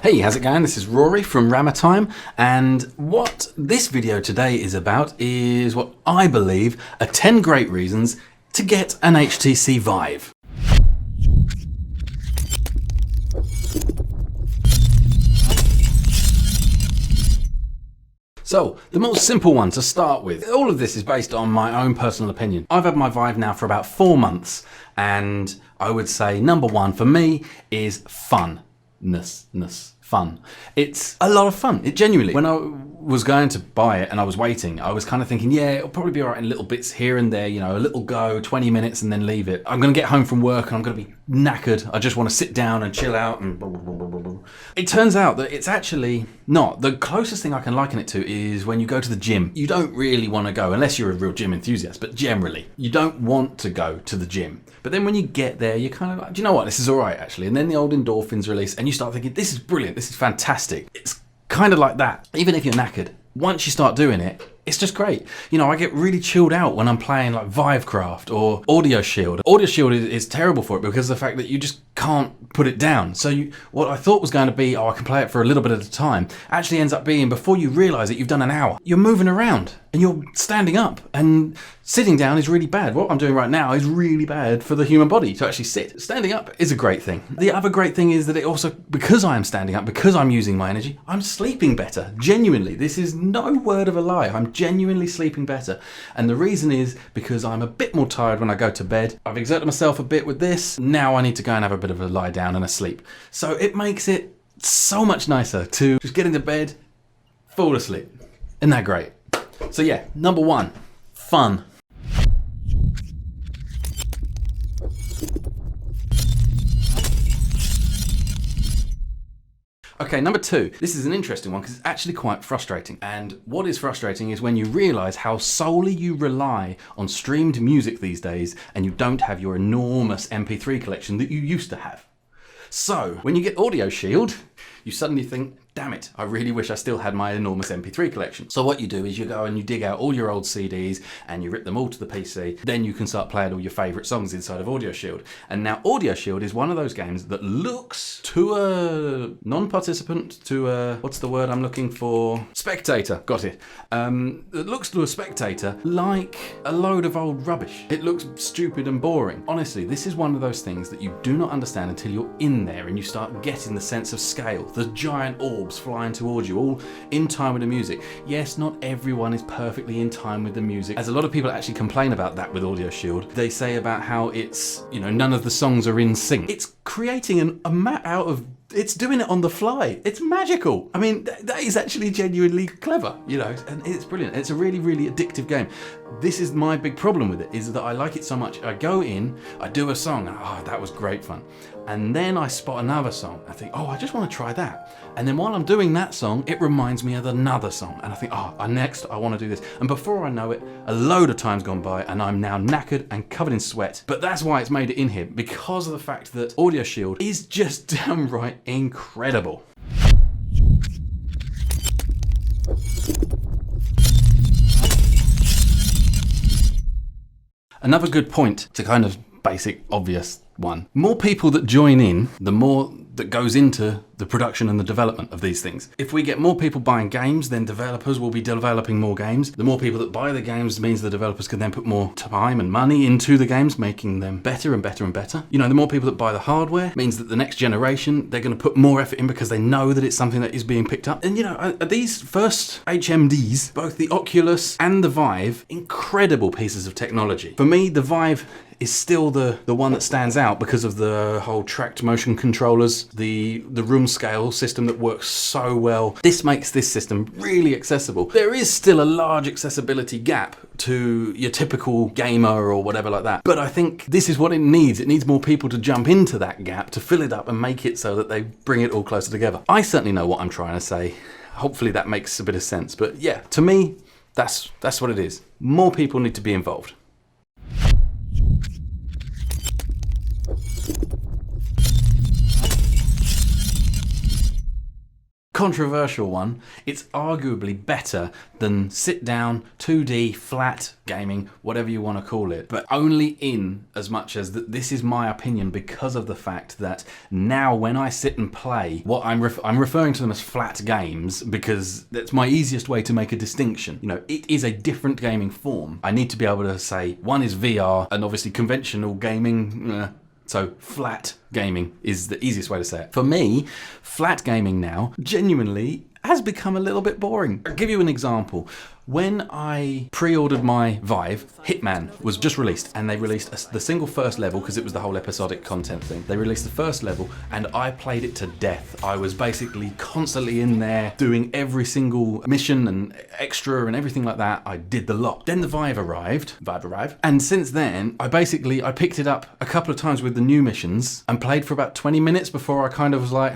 Hey, how's it going? This is Rory from Rammer Time, and what this video today is about is what I believe are 10 great reasons to get an HTC Vive. So, the most simple one to start with. All of this is based on my own personal opinion. I've had my Vive now for about 4 months, and I would say number one for me is fun. Fun. It's a lot of fun. It genuinely. When I was going to buy it and I was waiting, I was kind of thinking, yeah, it'll probably be all right in little bits here and there, you know, a little go, 20 minutes and then leave it. I'm going to get home from work and I'm going to be knackered. I just want to sit down and chill out and blah, blah, blah, blah, blah. It turns out that it's actually not. The closest thing I can liken it to is when you go to the gym. You don't really want to go, unless you're a real gym enthusiast, but generally, you don't want to go to the gym. But then when you get there, you're kind of like, do you know what, this is all right actually. And then the old endorphins release and you start thinking, this is brilliant, this is fantastic. It's kind of like that. Even if you're knackered, once you start doing it, it's just great. You know, I get really chilled out when I'm playing like Vivecraft or Audio Shield. Audio Shield is terrible for it because of the fact that you just can't put it down. So what I thought was going to be, oh, I can play it for a little bit at a time, actually ends up being, before you realise it, you've done an hour. You're moving around and you're standing up, and sitting down is really bad. What I'm doing right now is really bad for the human body to actually sit. Standing up is a great thing. The other great thing is that it also, because I am standing up, because I'm using my energy, I'm sleeping better. Genuinely, this is no word of a lie. I'm genuinely sleeping better. And the reason is because I'm a bit more tired when I go to bed. I've exerted myself a bit with this. Now I need to go and have a bit of a lie down and a sleep. So it makes it so much nicer to just get into bed, fall asleep. Isn't that great? So yeah, number one, fun. Okay, number two, this is an interesting one because it's actually quite frustrating. And what is frustrating is when you realise how solely you rely on streamed music these days and you don't have your enormous MP3 collection that you used to have. So, when you get Audio Shield, you suddenly think, damn it, I really wish I still had my enormous MP3 collection. So what you do is you go and you dig out all your old CDs and you rip them all to the PC. Then you can start playing all your favourite songs inside of Audio Shield. And now Audio Shield is one of those games that looks to a non-participant, to a, what's the word I'm looking for? Spectator, got it. It looks to a spectator like a load of old rubbish. It looks stupid and boring. Honestly, this is one of those things that you do not understand until you're in there and you start getting the sense of scale. The giant orbs flying towards you, all in time with the music. Yes, not everyone is perfectly in time with the music, as a lot of people actually complain about that with Audio Shield. They say about how it's, you know, none of the songs are in sync. It's creating a map out of, it's doing it on the fly. It's magical. I mean, that is actually genuinely clever, you know, and it's brilliant. It's a really, really addictive game. This is my big problem with it, is that I like it so much. I go in, I do a song, and oh, that was great fun. And then I spot another song. I think, oh, I just want to try that. And then while I'm doing that song, it reminds me of another song. And I think, oh, next I want to do this. And before I know it, a load of time's gone by and I'm now knackered and covered in sweat. But that's why it's made it in here, because of the fact that Audio Shield is just downright incredible. Another good point to kind of basic, obvious one. More people that join in, the more that goes into the production and the development of these things. If we get more people buying games, then developers will be developing more games. The more people that buy the games means the developers can then put more time and money into the games, making them better and better and better. You know, the more people that buy the hardware means that the next generation, they're going to put more effort in because they know that it's something that is being picked up. And you know, these first HMDs, both the Oculus and the Vive, incredible pieces of technology. For me, the Vive is still the one that stands out because of the whole tracked motion controllers, the room scale system that works so well. This makes this system really accessible. There is still a large accessibility gap to your typical gamer or whatever like that, but I think this is what it needs. It needs more people to jump into that gap to fill it up and make it so that they bring it all closer together. I certainly know what I'm trying to say. Hopefully that makes a bit of sense, but yeah, to me, that's what it is. More people need to be involved. controversial one. It's arguably better than sit down, 2D, flat gaming, whatever you want to call it, but only in as much as that this is my opinion because of the fact that now when I sit and play, what I'm referring to them as flat games because that's my easiest way to make a distinction. You know, it is a different gaming form. I need to be able to say one is VR and obviously conventional gaming, so flat gaming is the easiest way to say it. For me, flat gaming now genuinely has become a little bit boring. I'll give you an example. When I pre-ordered my Vive, Hitman was just released, and they released the single first level because it was the whole episodic content thing. They released the first level and I played it to death. I was basically constantly in there doing every single mission and extra and everything like that. I did the lot. Then the Vive arrived, and since then I picked it up a couple of times with the new missions and played for about 20 minutes before I kind of was like,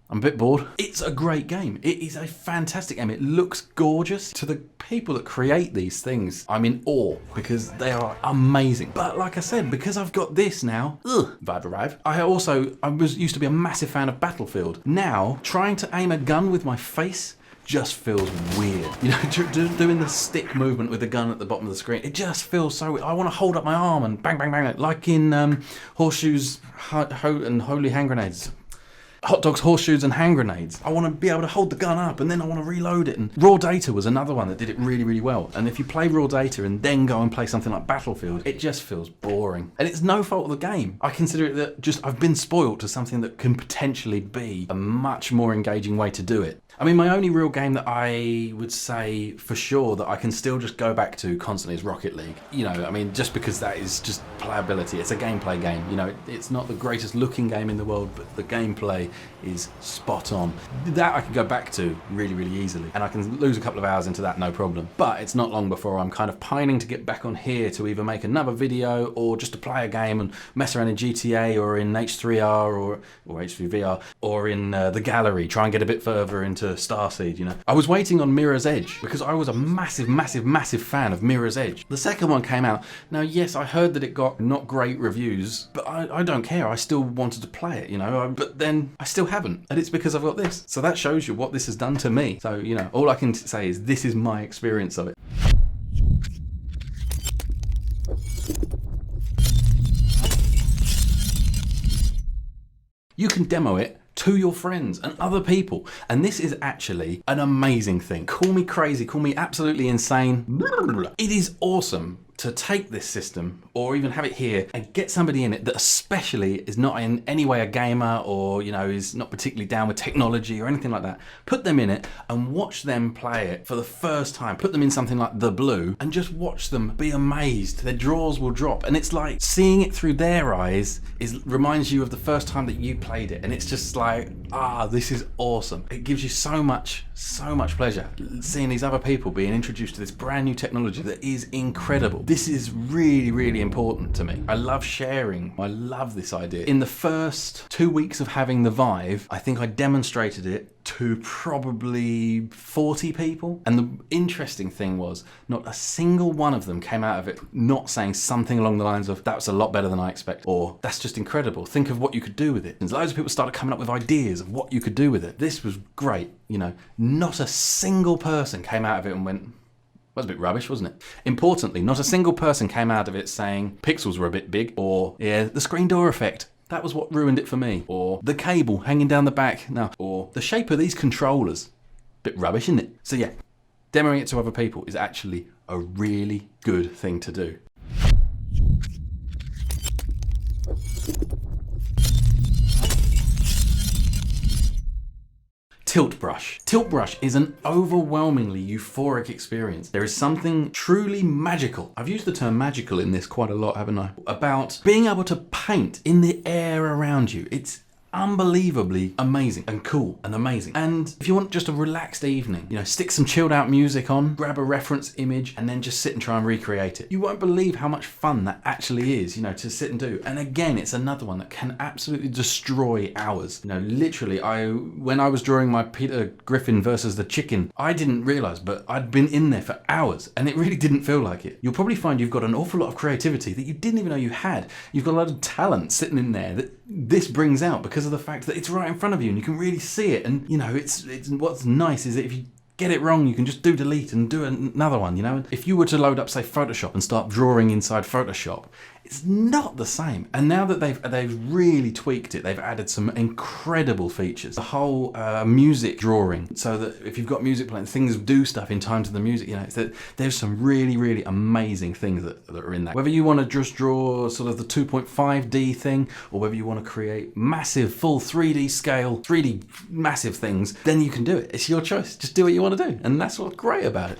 I'm a bit bored. It's a great game. It is a fantastic game. It looks gorgeous. To the people that create these things, I'm in awe because they are amazing. But like I said, because I've got this now, Vive arrive. I used to be a massive fan of Battlefield. Now, trying to aim a gun with my face just feels weird. You know, doing the stick movement with the gun at the bottom of the screen, it just feels so weird. I want to hold up my arm and bang, bang, bang, like in Horseshoes and Holy Hand Grenades. Hot dogs, horseshoes, and hand grenades. I want to be able to hold the gun up and then I want to reload it. And Raw Data was another one that did it really, really well. And if you play Raw Data and then go and play something like Battlefield, it just feels boring. And it's no fault of the game. I consider it that I've been spoiled to something that can potentially be a much more engaging way to do it. I mean, my only real game that I would say for sure that I can still just go back to constantly is Rocket League. You know, I mean, just because that is just playability. It's a gameplay game. You know, it's not the greatest looking game in the world, but the gameplay is spot on. That I can go back to really, really easily. And I can lose a couple of hours into that, no problem. But it's not long before I'm kind of pining to get back on here to either make another video or just to play a game and mess around in GTA or in H3R or H3VR or in the gallery, try and get a bit further into Starseed, you know. I was waiting on Mirror's Edge because I was a massive, massive, massive fan of Mirror's Edge. The second one came out. Now, yes, I heard that it got not great reviews, but I don't care. I still wanted to play it, you know, but then I still haven't. And it's because I've got this. So that shows you what this has done to me. So, you know, all I can say is this is my experience of it. You can demo it to your friends and other people. And this is actually an amazing thing. Call me crazy, call me absolutely insane. It is awesome to take this system or even have it here and get somebody in it that especially is not in any way a gamer or, you know, is not particularly down with technology or anything like that. Put them in it and watch them play it for the first time. Put them in something like The Blue and just watch them be amazed. Their jaws will drop and it's like seeing it through their eyes reminds you of the first time that you played it, and it's just like, this is awesome. It gives you so much pleasure seeing these other people being introduced to this brand new technology that is incredible. This is really, really important to me. I love sharing. I love this idea. In the first 2 weeks of having the Vive, I think I demonstrated it to probably 40 people. And the interesting thing was not a single one of them came out of it not saying something along the lines of, that was a lot better than I expected, or that's just incredible. Think of what you could do with it. And loads of people started coming up with ideas of what you could do with it. This was great. You know, not a single person came out of it and went, was a bit rubbish, wasn't it? Importantly, not a single person came out of it saying pixels were a bit big, or yeah, the screen door effect, that was what ruined it for me, or the cable hanging down the back, no, or the shape of these controllers, bit rubbish, isn't it? So yeah, demoing it to other people is actually a really good thing to do. Tilt brush. Tilt brush is an overwhelmingly euphoric experience. There is something truly magical. I've used the term magical in this quite a lot, haven't I? About being able to paint in the air around you. It's unbelievably amazing and cool and amazing. And if you want just a relaxed evening, you know, stick some chilled out music on, grab a reference image and then just sit and try and recreate it. You won't believe how much fun that actually is, you know, to sit and do. And again, it's another one that can absolutely destroy hours. You know, literally, when I was drawing my Peter Griffin versus the chicken, I didn't realize, but I'd been in there for hours and it really didn't feel like it. You'll probably find you've got an awful lot of creativity that you didn't even know you had. You've got a lot of talent sitting in there that this brings out because of the fact that it's right in front of you and you can really see it. And you know, it's what's nice is that if you get it wrong, you can just do delete and do another one, you know? If you were to load up, say, Photoshop and start drawing inside Photoshop, it's not the same. And now that they've really tweaked it, they've added some incredible features. The whole music drawing, so that if you've got music playing, things do stuff in time to the music, you know, it's that there's some really, really amazing things that are in that. Whether you want to just draw sort of the 2.5D thing, or whether you want to create massive, full 3D scale, 3D massive things, then you can do it. It's your choice. Just do what you want to do. And that's what's great about it.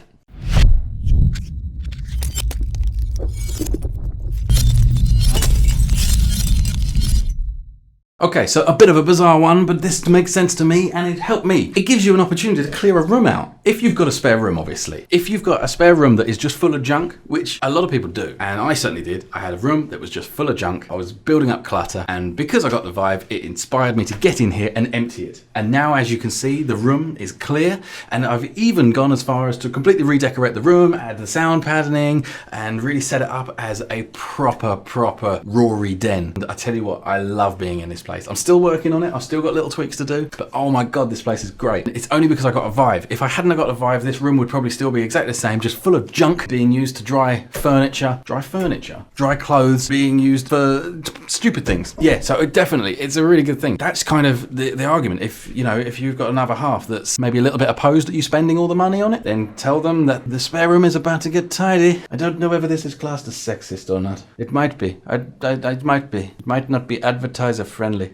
Okay, so a bit of a bizarre one, but this makes sense to me and it helped me. It gives you an opportunity to clear a room out. If you've got a spare room, obviously. If you've got a spare room that is just full of junk, which a lot of people do, and I certainly did. I had a room that was just full of junk. I was building up clutter, and because I got the Vive, it inspired me to get in here and empty it. And now, as you can see, the room is clear, and I've even gone as far as to completely redecorate the room, add the sound patterning, and really set it up as a proper Rory den. And I tell you what, I love being in this place. I'm still working on it. I've still got little tweaks to do, but oh my God, this place is great. It's only because I got a Vive. If I hadn't got a Vive, this room would probably still be exactly the same, just full of junk being used to dry clothes being used for stupid things. Yeah, so it's a really good thing. That's kind of the argument. If you've got another half that's maybe a little bit opposed at you spending all the money on it, then tell them that the spare room is about to get tidy. I don't know whether this is classed as sexist or not. It might be. It might be. It might not be advertiser friendly.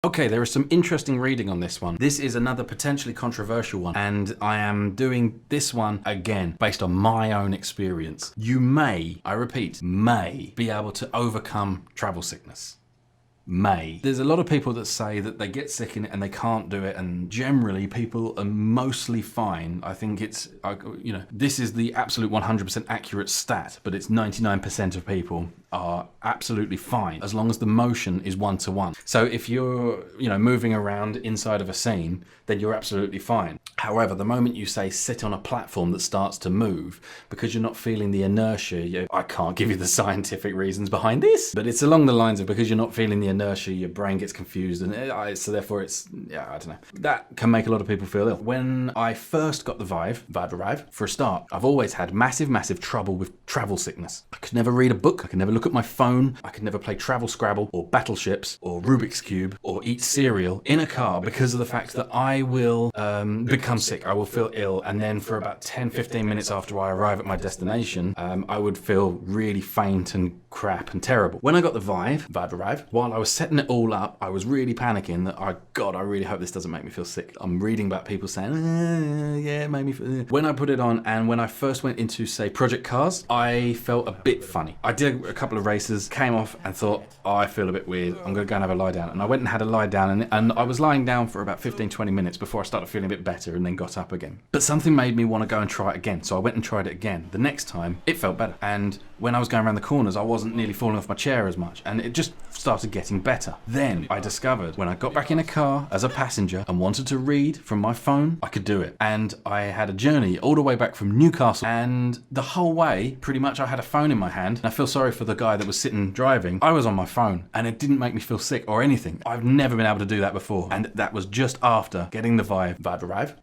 Okay, there is some interesting reading on this one. This is another potentially controversial one, and I am doing this one again based on my own experience. You may, I repeat, may be able to overcome travel sickness. May. There's a lot of people that say that they get sick in it and they can't do it, and generally people are mostly fine. I think it's, this is the absolute 100% accurate stat, but it's 99% of people are absolutely fine as long as the motion is one-to-one. So if you're, moving around inside of a scene, then you're absolutely fine. However, the moment you say sit on a platform that starts to move, because you're not feeling the inertia, I can't give you the scientific reasons behind this, but it's along the lines of because you're not feeling the inertia, your brain gets confused, and so therefore it's, I don't know. That can make a lot of people feel ill. When I first got the Vive, for a start, I've always had massive trouble with travel sickness. I could never read a book, I could never look at my phone, I could never play Travel Scrabble or Battleships or Rubik's Cube or eat cereal in a car because of the fact that I will become sick, I will feel ill, and then for about 10-15 minutes after I arrive at my destination, I would feel really faint and crap and terrible. When I got the Vive, while I was setting it all up, I was really panicking that, I really hope this doesn't make me feel sick. I'm reading about people saying, yeah, it made me feel... When I put it on, and when I first went into, say, Project Cars, I felt a bit funny. I did a couple of races, came off and thought, I feel a bit weird, I'm going to go and have a lie down. And I went and had a lie down, and I was lying down for about 15-20 minutes before I started feeling a bit better and then got up again. But something made me want to go and try it again, so I went and tried it again. The next time, it felt better. And when I was going around the corners, I wasn't nearly falling off my chair as much, and it just started getting better. Then I discovered when I got back in a car as a passenger and wanted to read from my phone, I could do it. And I had a journey all the way back from Newcastle, and the whole way, pretty much I had a phone in my hand, and I feel sorry for the guy that was sitting driving. I was on my phone, and it didn't make me feel sick or anything. I've never been able to do that before, and that was just after getting the Vive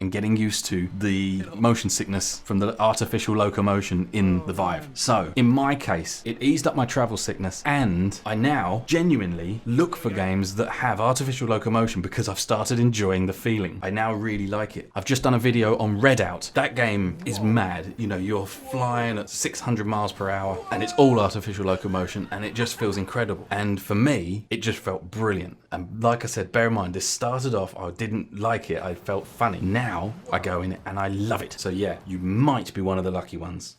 and getting used to the motion sickness from the artificial locomotion in the Vive. So, in my case, it eased up my travel sickness, and I now genuinely look for games that have artificial locomotion because I've started enjoying the feeling. I now really like it. I've just done a video on Redout. That game is mad. You're flying at 600 miles per hour, and it's all artificial locomotion, and it just feels incredible. And for me, it just felt brilliant. And like I said, bear in mind, this started off, I didn't like it, I felt funny. Now, I go in it and I love it. So yeah, you might be one of the lucky ones.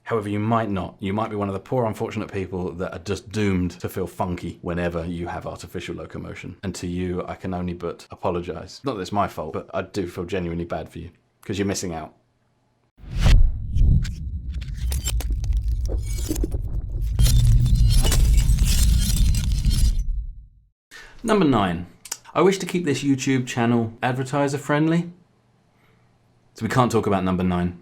However, you might not. You might be one of the poor, unfortunate people that are just doomed to feel funky whenever you have artificial locomotion. And to you, I can only but apologise. Not that it's my fault, but I do feel genuinely bad for you, because you're missing out. Number 9. I wish to keep this YouTube channel advertiser friendly. So we can't talk about number 9.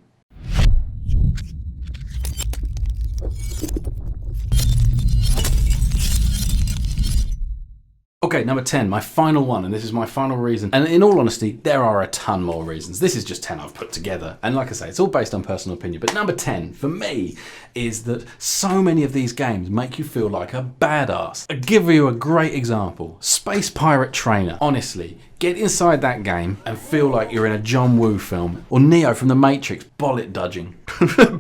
Okay, number 10, my final one, and this is my final reason. And in all honesty, there are a ton more reasons. This is just 10 I've put together. And like I say, it's all based on personal opinion. But number 10, for me, is that so many of these games make you feel like a badass. I'll give you a great example. Space Pirate Trainer. Honestly, get inside that game and feel like you're in a John Woo film. Or Neo from The Matrix, bullet dodging.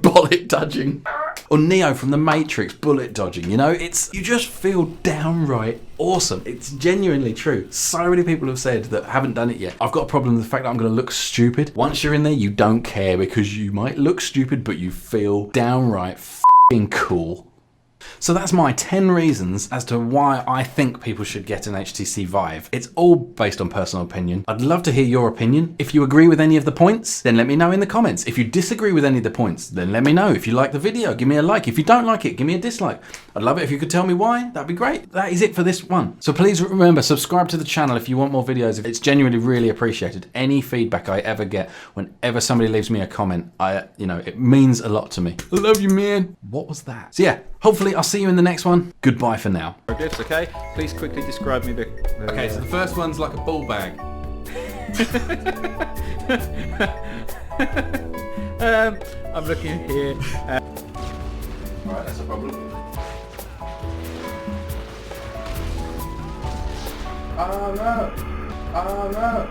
Bullet dodging. Or Neo from The Matrix, bullet dodging. You know, you just feel downright awesome. It's genuinely true. So many people have said that haven't done it yet. I've got a problem with the fact that I'm going to look stupid. Once you're in there, you don't care because you might look stupid, but you feel downright f***ing cool. So that's my 10 reasons as to why I think people should get an HTC Vive. It's all based on personal opinion. I'd love to hear your opinion. If you agree with any of the points, then let me know in the comments. If you disagree with any of the points, then let me know. If you like the video, give me a like. If you don't like it, give me a dislike. I'd love it if you could tell me why. That'd be great. That is it for this one. So please remember, subscribe to the channel if you want more videos. It's genuinely really appreciated. Any feedback I ever get, whenever somebody leaves me a comment, it means a lot to me. I love you, man. What was that? So yeah, hopefully I'll see you in the next one. Goodbye for now. Hieroglyphs, okay? Please quickly describe me the Okay, so the first one's like a ball bag. I'm looking here. Alright, that's a problem. Oh no! Oh no!